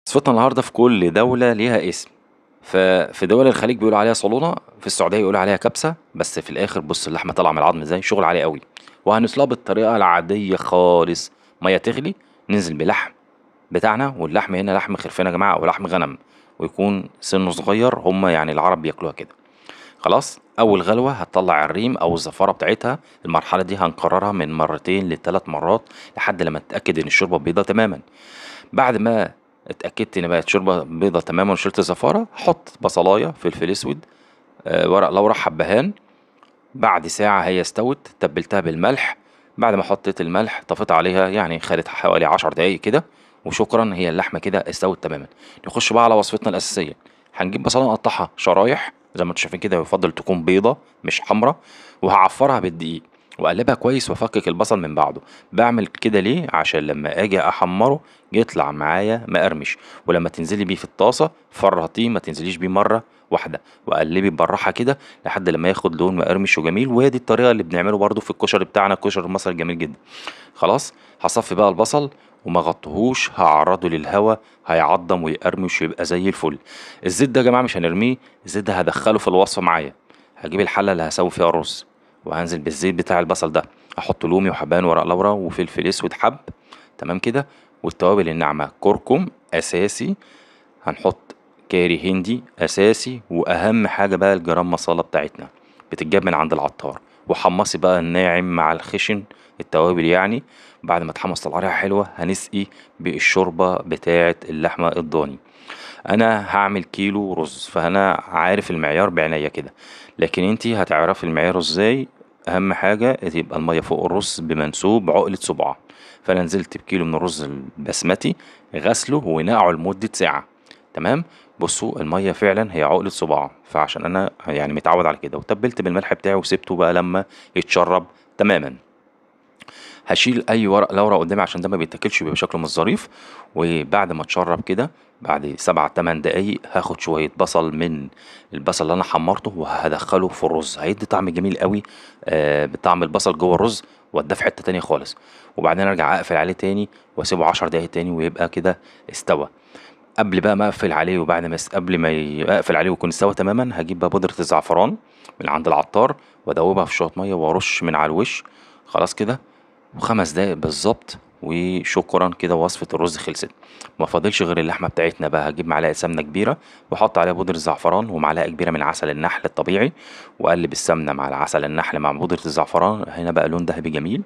وصفتنا النهارده في كل دولة ليها اسم. ففي دول الخليج بيقولوا عليها صالونة، في السعودية يقولوا عليها كبسة. بس في الآخر بص اللحمة طالعة من العظم ازاي، شغل عالي قوي. وهنسلقها بالطريقة العادية خالص. مية تغلي، ننزل بلحم بتاعنا، واللحم هنا لحم خرفان يا جماعة أو لحم غنم، ويكون سنه صغير، هما يعني العرب بياكلوها كده. خلاص، أول غلوة هتطلع الريم أو الزفارة بتاعتها. المرحلة دي هنكررها من مرتين لثلاث مرات لحد لما تتأكد إن الشوربة بيضة تماما. بعد ما اتأكدت إن بقت شوربة بيضة تماما وشلت الزفارة، حط بصلاية، فلفل أسود، ورق لورا، حبهان. بعد ساعة هي استوت، تبلتها بالملح. بعد ما حطيت الملح طفيت عليها، يعني خدت حوالي 10 دقايق كده، وشكرا، هي اللحمة كده استوت تماما. نخش بقى على وصفتنا الأساسية. هنجيب بصلة نقطعها شرايح زي ما انتم شايفين كده، يفضل تكون بيضة مش حمرا. وهعفرها بالدقيق واقلبها كويس وافكك البصل من بعضه. بعمل كده ليه؟ عشان لما اجي احمره يطلع معايا مقرمش. ولما تنزلي بيه في الطاسة فرطيه، ما تنزليش بيه مرة واحدة، وقلبي بالراحة كده لحد لما ياخد لون مقرمش وجميل. وهي دي الطريقة اللي بنعمله برضو في الكشري بتاعنا، الكشري المصري الجميل جدا. خلاص، هصفي بقى البصل وما غطهوش، هعرضه للهوا، هيعضم ويقرمش ويبقى زي الفل. الزيت ده يا جماعة مش هنرميه، الزيت ده هدخله في الوصفة معايا. هجيب الحلة اللي هسوي فيها الرز، وهنزل بالزيت بتاع البصل ده. احط لومي وحبان ورق لورا وفلفل اسود حب، تمام كده. والتوابل الناعمة، كركم اساسي، هنحط كاري هندي اساسي، واهم حاجة بقى الجرام مصالة بتاعتنا، بتتجاب من عند العطار. وحمصي بقى الناعم مع الخشن، التوابل يعني. بعد ما تحمص طلع ريحة حلوة، هنسقي بالشوربة بتاعة اللحمة الضاني. انا هعمل كيلو رز، فانا عارف المعيار بعناية كده، لكن انتي هتعرفي المعيار ازاي. اهم حاجة تبقى المية فوق الرز بمنسوب عقلة صباع. فانا نزلت بكيلو من الرز البسمتي، غسله ونقعه لمدة ساعة. تمام. بصوا المية فعلا هي عقلة صباع، فعشان انا يعني متعود على كده، وتبلت بالملح بتاعي وسبته بقى لما يتشرب تماما. هشيل اي ورق لورا قدامي عشان ده ما بيتاكلش، بيبقى شكله مش ظريف. وبعد ما اتشرب كده، بعد 7 8 دقايق هاخد شوية بصل من البصل اللي انا حمرته وهدخله في الرز، هيدي طعم جميل قوي. بطعم البصل جوه الرز، وده في حتة تانية خالص. وبعدين ارجع اقفل عليه تاني واسيبه 10 دقايق تاني، ويبقى كده استوى. قبل بقى ما اقفل عليه، وبعد ما قبل ما اقفل عليه ويكون استوى تماما، هجيب بقى بودرة الزعفران من عند العطار، وادوبها في شوية مية وارش من على الوش. خلاص كده، و5 دقايق بالظبط، وشكرا كده وصفة الرز خلصت. ما فاضلش غير اللحمة بتاعتنا بقى. هجيب معلقة سمنة كبيرة، واحط عليها بودرة الزعفران ومعلقة كبيرة من عسل النحل الطبيعي، واقلب السمنة مع العسل النحل مع بودرة الزعفران، هنا بقى لون ذهبي جميل.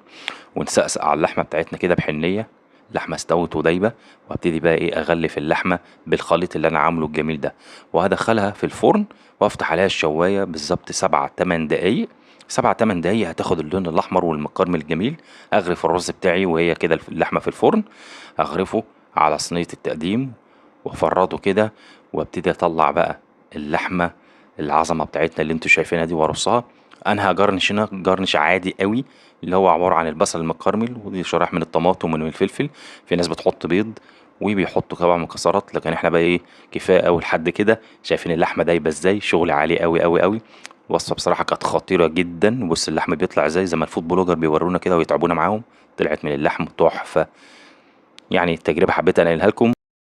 ونسقسق على اللحمة بتاعتنا كده بحنية. اللحمة استوت ودايبة، وابتدي بقى ايه اغلف اللحمة بالخليط اللي انا عامله الجميل ده، وهدخلها في الفرن، وافتح عليها الشواية بالظبط 7 8 دقايق. 7 8 دقايق هتاخد اللون الأحمر والمكرمل الجميل. أغرف الرز بتاعي وهي كده اللحمة في الفرن، أغرفه على صينية التقديم وأفرده كده، وابتدي أطلع بقى اللحمة العظمة بتاعتنا اللي انتوا شايفينها دي وأرصها. أنا هجرنش هنا جرنش عادي قوي، اللي هو عبارة عن البصل المكرمل ودي شرايح من الطماطم ومن الفلفل. في ناس بتحط بيض وبيحطوا طبعا مكسرات، لكن احنا بقى ايه، كفايه قوي لحد كده. شايفين اللحمه دايبه ازاي، شغل عالي قوي قوي قوي. وصفه بصراحه كانت خطيره جدا. بص اللحم بيطلع ازاي، زي ما الفود بلوجر بيورونا كده ويتعبونا معاهم. طلعت من اللحم تحفه. يعني التجربه حبيت انقلها لكم.